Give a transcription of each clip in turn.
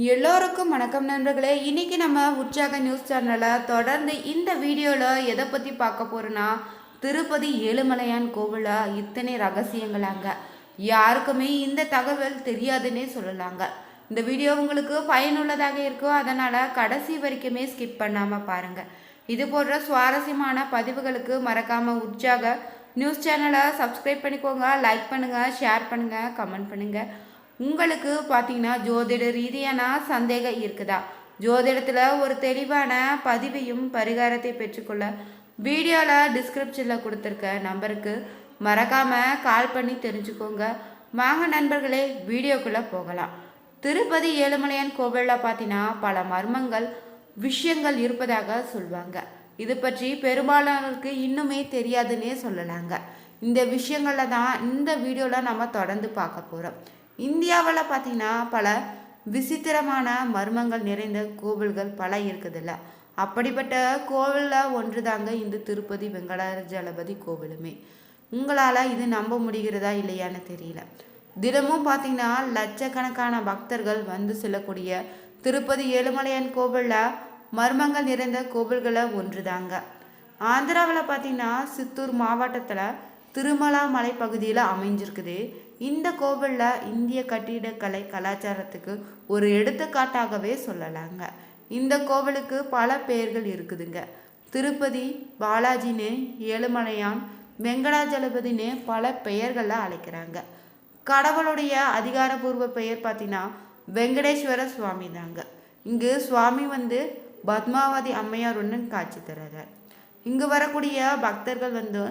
எல்லோருக்கும் வணக்கம் நண்பர்களே. இன்னைக்கு நம்ம உற்சாக நியூஸ் சேனலில் தொடர்ந்து இந்த வீடியோவில் எதை பற்றி பார்க்க போகிறோன்னா, திருப்பதி ஏழுமலையான் கோவிலில் இத்தனை ரகசியங்களாங்க. யாருக்குமே இந்த தகவல் தெரியாதுன்னே சொல்லலாங்க. இந்த வீடியோ உங்களுக்கு பயனுள்ளதாக இருக்கும், அதனால் கடைசி வரைக்குமே ஸ்கிப் பண்ணாமல் பாருங்கள். இது போன்ற சுவாரஸ்யமான பதிவுகளுக்கு மறக்காமல் உற்சாக நியூஸ் சேனலை சப்ஸ்கிரைப் பண்ணிக்கோங்க. லைக் பண்ணுங்கள், ஷேர் பண்ணுங்கள், கமெண்ட் பண்ணுங்கள். உங்களுக்கு பார்த்தீங்கன்னா ஜோதிட ரீதியான சந்தேகம் இருக்குதா? ஜோதிடத்தில் ஒரு தெளிவான பதிவையும் பரிகாரத்தை பெற்றுக்கொள்ள வீடியோவில் டிஸ்கிரிப்ஷனில் கொடுத்துருக்க நம்பருக்கு மறக்காமல் கால் பண்ணி தெரிஞ்சுக்கோங்க. வாங்க நண்பர்களே, வீடியோக்குள்ளே போகலாம். திருப்பதி ஏழுமலையான் கோவிலில் பார்த்தீங்கன்னா பல மர்மங்கள் விஷயங்கள் இருப்பதாக சொல்லுவாங்க. இது பற்றி பெரும்பாலானவருக்கு இன்னுமே தெரியாதுன்னே சொல்லலாங்க. இந்த விஷயங்களில் தான் இந்த வீடியோவில் நம்ம தொடர்ந்து பார்க்க போகிறோம். இந்தியாவில் பார்த்திங்கன்னா பல விசித்திரமான மர்மங்கள் நிறைந்த கோவில்கள் பல இருக்குதுல்ல. அப்படிப்பட்ட கோவிலில் ஒன்று தாங்க இந்த திருப்பதி வெங்கடாஜலபதி கோவிலுமே. உங்களால் இது நம்ப முடிகிறதா இல்லையான்னு தெரியல. தினமும் பார்த்திங்கன்னா லட்சக்கணக்கான பக்தர்கள் வந்து செல்லக்கூடிய திருப்பதி ஏழுமலையான் கோவிலில் மர்மங்கள் நிறைந்த கோவில்களை ஒன்று தாங்க. ஆந்திராவில் பார்த்திங்கன்னா சித்தூர் மாவட்டத்தில் திருமலா மலைப்பகுதியில் அமைஞ்சிருக்குது. இந்த கோவிலில் இந்திய கட்டிடக்கலை கலாச்சாரத்துக்கு ஒரு எடுத்துக்காட்டாகவே சொல்லலாங்க. இந்த கோவிலுக்கு பல பெயர்கள் இருக்குதுங்க. திருப்பதி பாலாஜின்னு, ஏழுமலையான், வெங்கடாஜலபதினு பல பெயர்களில் அழைக்கிறாங்க. கடவுளுடைய அதிகாரபூர்வ பெயர் பார்த்தீங்கன்னா வெங்கடேஸ்வர சுவாமி தாங்க. இங்கு சுவாமி வந்து பத்மாவதி அம்மையார் ஒன்று காட்சி தர்றார். இங்கு வரக்கூடிய பக்தர்கள் வந்து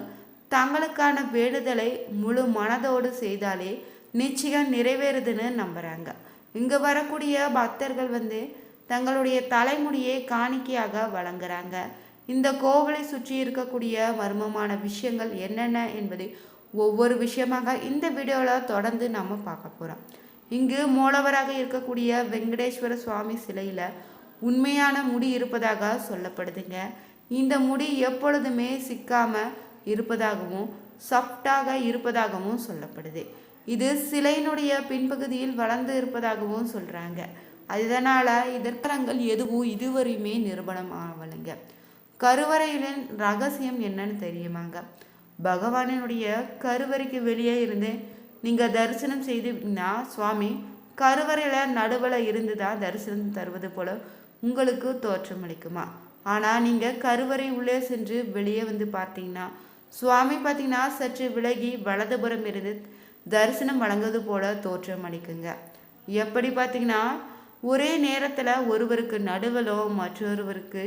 தங்களுக்கான வேண்டுதலை முழு மனதோடு செய்தாலே நிச்சயம் நிறைவேறுதுன்னு நம்புகிறாங்க. இங்கே வரக்கூடிய பக்தர்கள் வந்து தங்களுடைய தலைமுடியை காணிக்கையாக வழங்குறாங்க. இந்த கோவிலை சுற்றி இருக்கக்கூடிய மர்மமான விஷயங்கள் என்னென்ன என்பதை ஒவ்வொரு விஷயமாக இந்த வீடியோவில் தொடர்ந்து நம்ம பார்க்க போகிறோம். இங்கு மூலவராக இருக்கக்கூடிய வெங்கடேஸ்வர சுவாமி சிலையில் உண்மையான முடி இருப்பதாக சொல்லப்படுதுங்க. இந்த முடி எப்பொழுதுமே சிக்காமல் இருப்பதாகவும் சாஃப்டாக இருப்பதாகவும் சொல்லப்படுது. இது சிலையினுடைய பின்பகுதியில் வளர்ந்து இருப்பதாகவும் சொல்கிறாங்க. அதனால் இதற்கங்கள் எதுவும் இதுவரையுமே நிரூபணம் ஆகலைங்க. கருவறையின் ரகசியம் என்னன்னு தெரியுமாங்க? பகவானினுடைய கருவறைக்கு வெளியே இருந்து நீங்கள் தரிசனம் செய்தீங்கன்னா சுவாமி கருவறையில் நடுவில் இருந்து தான் தரிசனம் தருவது போல உங்களுக்கு தோற்றமளிக்குமா. ஆனால் நீங்கள் கருவறை உள்ளே சென்று வெளியே வந்து பார்த்தீங்கன்னா சுவாமி பார்த்தீங்கன்னா சற்று விலகி வலதுபுறம் இருந்து தரிசனம் வழங்குவது போல தோற்றம் அளிக்குங்க. எப்படி பார்த்தீங்கன்னா ஒரே நேரத்தில் ஒருவருக்கு நடுவிலும் மற்றொருவருக்கு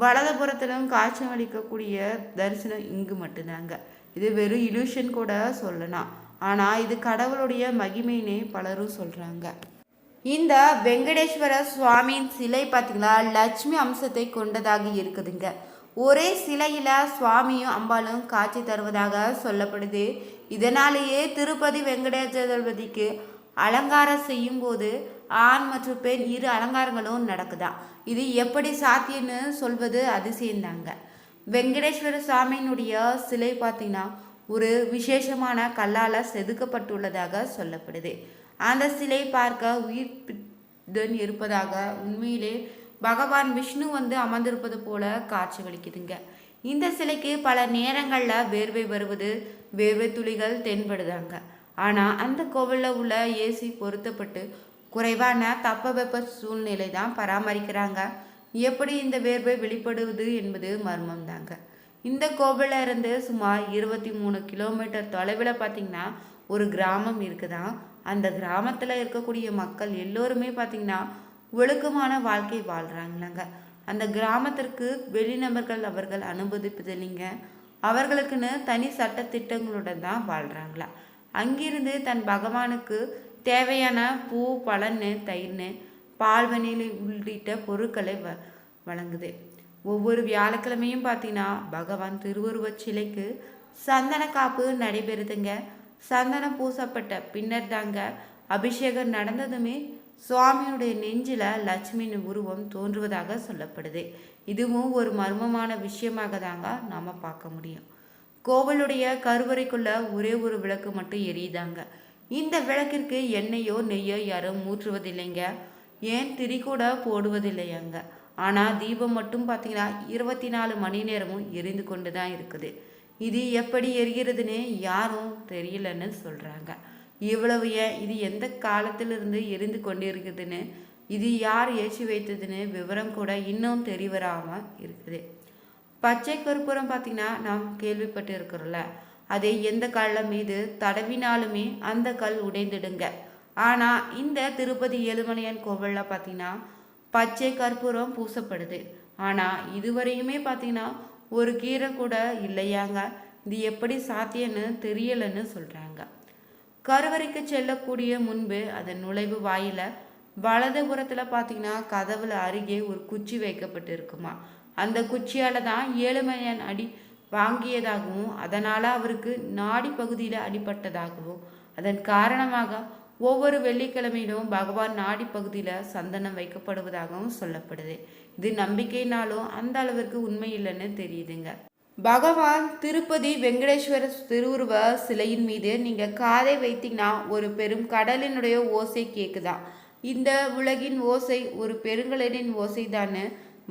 வலதுபுறத்திலும் காட்சி அளிக்கக்கூடிய தரிசனம் இங்கு மட்டும்தாங்க. இது வெறும் இலூஷன் கூட சொல்லலாம். ஆனால் இது கடவுளுடைய மகிமைனே பலரும் சொல்கிறாங்க. இந்த வெங்கடேஸ்வர சுவாமியின் சிலை பார்த்தீங்களா லட்சுமி அம்சத்தை கொண்டதாக இருக்குதுங்க. ஒரே சிலையில் சுவாமியும் அம்பாலும் காட்சி தருவதாக சொல்லப்படுது. இதனாலேயே திருப்பதி வெங்கடாஜலபதிக்கு அலங்காரம் செய்யும் போது ஆண் மற்றும் பெண் இரு அலங்காரங்களும் நடக்குதான். இது எப்படி சாத்தியம்னு சொல்வது அதிசயந்தாங்க. வெங்கடேஸ்வர சுவாமியினுடைய சிலை பார்த்தீங்கன்னா ஒரு விசேஷமான கல்லால் செதுக்கப்பட்டுள்ளதாக சொல்லப்படுது. அந்த சிலை பார்க்க உயிர் இருப்பதாக உண்மையிலே பகவான் விஷ்ணு வந்து அமர்ந்திருப்பது போல காட்சி அளிக்குதுங்க. இந்த சிலைக்கு பல நேரங்களில் வேர்வை வருவது, வேர்வை துளிகள் தென்படுதாங்க. ஆனால் அந்த கோவிலில் உள்ள ஏசி பொருத்தப்பட்டு குறைவான தட்பவெப்ப சூழ்நிலை தான் பராமரிக்கிறாங்க. எப்படி இந்த வேர்வை வெளிப்படுவது என்பது மர்மம் தாங்க. இந்த கோவிலில் இருந்து சுமார் 23 கிலோமீட்டர் தொலைவில் பார்த்திங்கன்னா ஒரு கிராமம் இருக்குதான். அந்த கிராமத்தில் இருக்கக்கூடிய மக்கள் எல்லோருமே பார்த்திங்கன்னா ஒழுக்கமான வாழ்க்கை வாழ்கிறாங்களாங்க. அந்த கிராமத்திற்கு வெளிநபர்கள் அவர்கள் அனுமதிப்பதில்லைங்க. அவர்களுக்குன்னு தனி சட்ட திட்டங்களுடன் தான் வாழ்கிறாங்களா. அங்கிருந்து தன் பகவானுக்கு தேவையான பூ, பழன்னு, தயிர்னு, பால்வனிலை உள்ளிட்ட பொருட்களை வழங்குது. ஒவ்வொரு வியாழக்கிழமையும் பார்த்தீங்கன்னா பகவான் திருவுருவச் சிலைக்கு சந்தன காப்பு நடைபெறுதுங்க. சந்தனம் பூசப்பட்ட பின்னர் தாங்க அபிஷேகம் நடந்ததுமே சுவாமியுடைய நெஞ்சில் லட்சுமியின் உருவம் தோன்றுவதாக சொல்லப்படுது. இதுவும் ஒரு மர்மமான விஷயமாக தாங்க நாம் பார்க்க முடியும். கோவிலுடைய கருவறைக்குள்ள ஒரே ஒரு விளக்கு மட்டும் எரியுதாங்க. இந்த விளக்கிற்கு எண்ணெயோ நெய்யோ யாரும் ஊற்றுவதில்லைங்க. ஏன் திரி கூட போடுவதில்லையாங்க. ஆனால் தீபம் மட்டும் பார்த்தீங்கன்னா 24 மணி நேரமும் எரிந்து கொண்டு தான் இருக்குது. இது எப்படி எரிகிறதுன்னு யாரும் தெரியலன்னு சொல்கிறாங்க. இவ்வளவு ஏன் இது எந்த காலத்திலிருந்து எரிந்து கொண்டு இருக்குதுன்னு, இது யார் ஏற்றி வைத்ததுன்னு விவரம் கூட இன்னும் தெரியவராமல் இருக்குது. பச்சை கற்பூரம் பார்த்திங்கன்னா நாம் கேள்விப்பட்டு இருக்கிறோம்ல, அதை எந்த கல்ல மீது தடவினாலுமே அந்த கல் உடைந்துடுங்க. ஆனால் இந்த திருப்பதி ஏழுமலையான் கோவிலில் பார்த்திங்கன்னா பச்சை கற்பூரம் பூசப்படுது. ஆனால் இதுவரையுமே பார்த்திங்கன்னா ஒரு கீரை கூட இல்லையாங்க. இது எப்படி சாத்தியன்னு தெரியலன்னு சொல்கிறாங்க. கருவறைக்கு செல்லக்கூடிய முன்பு அதன் நுழைவு வாயில வலதுபுறத்தில் பார்த்தீங்கன்னா கதவுல அருகே ஒரு குச்சி வைக்கப்பட்டு இருக்குமா. அந்த குச்சியால தான் ஏழுமலையான் அடி வாங்கியதாகவும் அதனால் அவருக்கு நாடி பகுதியில் அடிபட்டதாகவும் அதன் காரணமாக ஒவ்வொரு வெள்ளிக்கிழமையிலும் பகவான் நாடி பகுதியில் சந்தனம் வைக்கப்படுவதாகவும் சொல்லப்படுது. இது நம்பிக்கைனாலும் அந்த அளவிற்கு உண்மை இல்லைன்னு தெரியுதுங்க. பகவான் திருப்பதி வெங்கடேஸ்வர திருவுருவ சிலையின் மீது நீங்கள் காதை வைத்தீங்கன்னா ஒரு பெரும் கடலினுடைய ஓசை கேட்குதான். இந்த உலகின் ஓசை ஒரு பெருங்கடலின் ஓசை தான்னு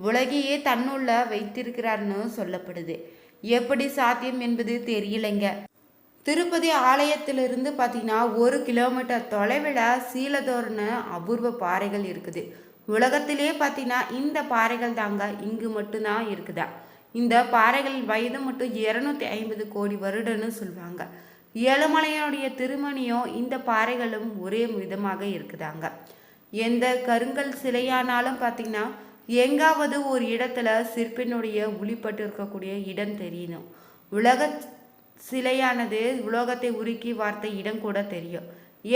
உலகையே தன்னுள்ள வைத்திருக்கிறார்னு சொல்லப்படுது. எப்படி சாத்தியம் என்பது தெரியலைங்க. திருப்பதி ஆலயத்திலிருந்து பார்த்தீங்கன்னா 1 கிலோமீட்டர் தொலைவில் சீலதோர்னு அபூர்வ பாறைகள் இருக்குது. உலகத்திலே பார்த்தீங்கன்னா இந்த பாறைகள் தாங்க இங்கு மட்டும்தான் இருக்குதா. இந்த பாறைகள் வயது மட்டும் 250 கோடி வருடன்னு சொல்லுவாங்க. ஏழுமலையானுடைய திருமணியும் இந்த பாறைகளும் ஒரே விதமாக இருக்குதாங்க. எந்த கருங்கல் சிலையானாலும் பார்த்தீங்கன்னா எங்காவது ஒரு இடத்துல சிற்பினுடைய ஒளிப்பட்டு இருக்கக்கூடிய இடம் தெரியணும். உலக சிலையானது உலோகத்தை உருக்கி வார்த்த இடம் கூட தெரியும்.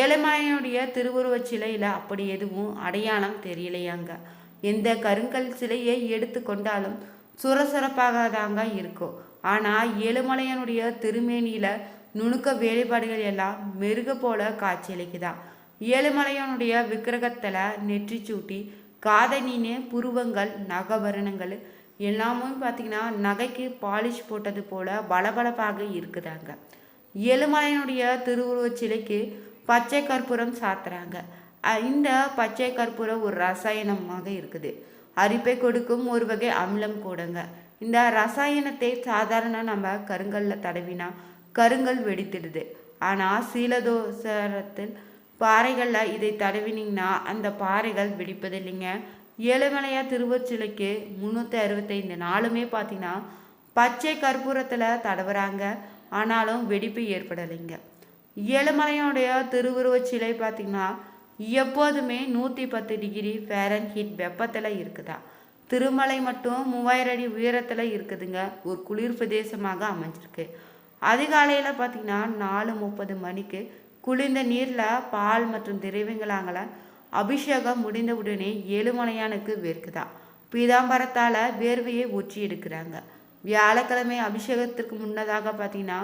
ஏழுமலையானுடைய திருவுருவச் சிலையில் அப்படி எதுவும் அடையாளம் தெரியலையாங்க. எந்த கருங்கல் சிலையை எடுத்து கொண்டாலும் சுரசுரப்பாக தாங்க இருக்கும். ஆனால் ஏழுமலையானுடைய திருமேனியில் நுணுக்க வேலைப்பாடுகள் எல்லாம் மெருக போல காட்சியளிக்குதான். ஏழுமலையானுடைய விக்கிரகத்தில் நெற்றி சூட்டி காதணின்னு புருவங்கள் நகபரணங்கள் எல்லாமே பார்த்திங்கன்னா நகைக்கு பாலிஷ் போட்டது போல பளபளப்பாக இருக்குதாங்க. ஏழுமலையானுடைய திருவுருவச் சிலைக்கு பச்சை கற்பூரம் சாத்துறாங்க. இந்த பச்சை கற்பூரம் ஒரு ரசாயனமாக இருக்குது. அரிப்பை கொடுக்கும் ஒரு வகை அமிலம் கூடங்க. இந்த ரசாயனத்தை சாதாரண நம்ம கருங்கல்ல தடவினா கருங்கல் வெடித்திடுது. ஆனால் சீலதோசரத்தில் பாறைகளில் இதை தடவினீங்கன்னா அந்த பாறைகள் வெடிப்பதில்லைங்க. ஏழுமலையா திருவச்சிலைக்கு 365 நாளுமே பார்த்தீங்கன்னா பச்சை கற்பூரத்தில் தடவுறாங்க. ஆனாலும் வெடிப்பு ஏற்படலைங்க. ஏழுமலையோடைய திருவுருவச் சிலை பார்த்திங்கன்னா எப்போதுமே 110 டிகிரி ஃபாரன்ஹீட் வெப்பத்தில் இருக்குதா. திருமலை மட்டும் 3000 அடி உயரத்தில் இருக்குதுங்க. ஒரு குளிர் பிரதேசமாக அமைஞ்சிருக்கு. அதிகாலையில் பார்த்திங்கன்னா 4:30 மணிக்கு குளிர்ந்த நீரில் பால் மற்றும் திரவியங்களாங்கள அபிஷேகம் முடிந்த உடனே ஏழுமலையானுக்கு வேர்க்குதா. பீதாம்பரத்தால் வேர்வையை ஒற்றி எடுக்கிறாங்க. வியாழக்கிழமை அபிஷேகத்திற்கு முன்னதாக பார்த்திங்கன்னா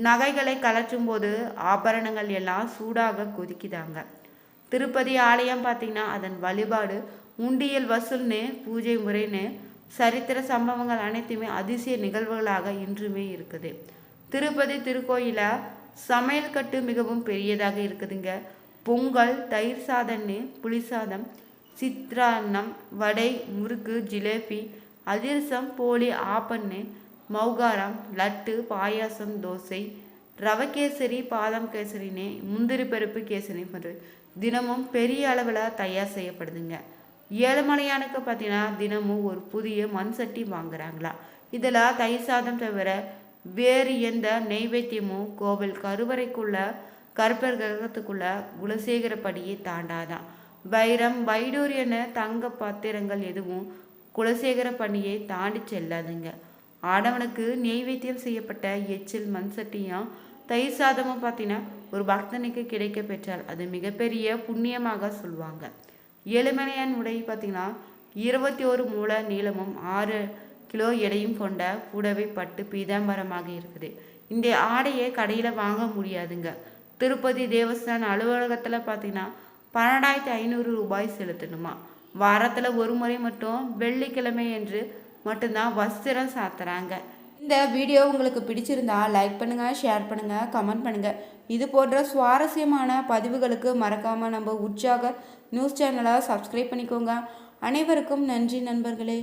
நகைகளை கலற்றும் போது ஆபரணங்கள் எல்லாம் சூடாக கொதிக்குதாங்க. திருப்பதி ஆலயம் பார்த்திங்கன்னா அதன் வழிபாடு உண்டியல் வசூல்னு பூஜை முறைன்னு சரித்திர சம்பவங்கள் அனைத்துமே அதிசய நிகழ்வுகளாக இன்றுமே இருக்குது. திருப்பதி திருக்கோயில சமையல் கட்டு மிகவும் பெரியதாக இருக்குதுங்க. பொங்கல், தயிர் சாதம்னு புளிசாதம், சித்ரான்னம், வடை, முறுக்கு, ஜிலேபி, அதிரசம், போலி, ஆப்பன்னு, மௌகாரம், லட்டு, பாயாசம், தோசை, ரவை கேசரி, பாதாம் கேசரின்னு முந்திரி பருப்பு கேசரி போன்ற தினமும் பெரிய அளவில் தயார் செய்யப்படுதுங்க. ஏழுமலையானுக்கு பார்த்தீங்கன்னா தினமும் ஒரு புதிய மண் சட்டி வாங்குறாங்களா. இதில் தயிர் சாதம் தவிர வேறு எந்த நெய்வேத்தியமும் கோவில் கருவறைக்குள்ள கற்பர் கிரகத்துக்குள்ள குலசேகரப்படியை தாண்டாதான். வைரம், வைடூரியன தங்க பாத்திரங்கள் எதுவும் குலசேகர பணியை தாண்டி செல்லாதுங்க. ஆடவனுக்கு நெய்வேத்தியம் செய்யப்பட்ட எச்சில் மண் சட்டியும் தயிர் சாதமும் பார்த்தீங்கன்னா ஒரு பக்தனுக்கு கிடைக்க பெற்றால் அது மிகப்பெரிய புண்ணியமாக சொல்லுவாங்க. ஏழுமலையான் உடை பார்த்திங்கன்னா 21 மூல நீளமும் 6 கிலோ எடையும் கொண்ட புடவை பட்டு பீதாம்பரமாக இருக்குது. இந்த ஆடையை கடையில் வாங்க முடியாதுங்க. திருப்பதி தேவஸ்தான அலுவலகத்தில் பார்த்திங்கன்னா 12,500 ரூபாய் செலுத்தணுமா. வாரத்தில் ஒரு முறை மட்டும் வெள்ளிக்கிழமை என்று மட்டும்தான் வஸ்திரம் சாத்துறாங்க. இந்த வீடியோ உங்களுக்கு பிடிச்சிருந்தா லைக் பண்ணுங்கள், ஷேர் பண்ணுங்கள், கமெண்ட் பண்ணுங்கள். இது போன்ற சுவாரஸ்யமான பதிவுகளுக்கு மறக்காமல் நம்ம உற்சாக நியூஸ் சேனலை சப்ஸ்கிரைப் பண்ணிக்கோங்க. அனைவருக்கும் நன்றி நண்பர்களே.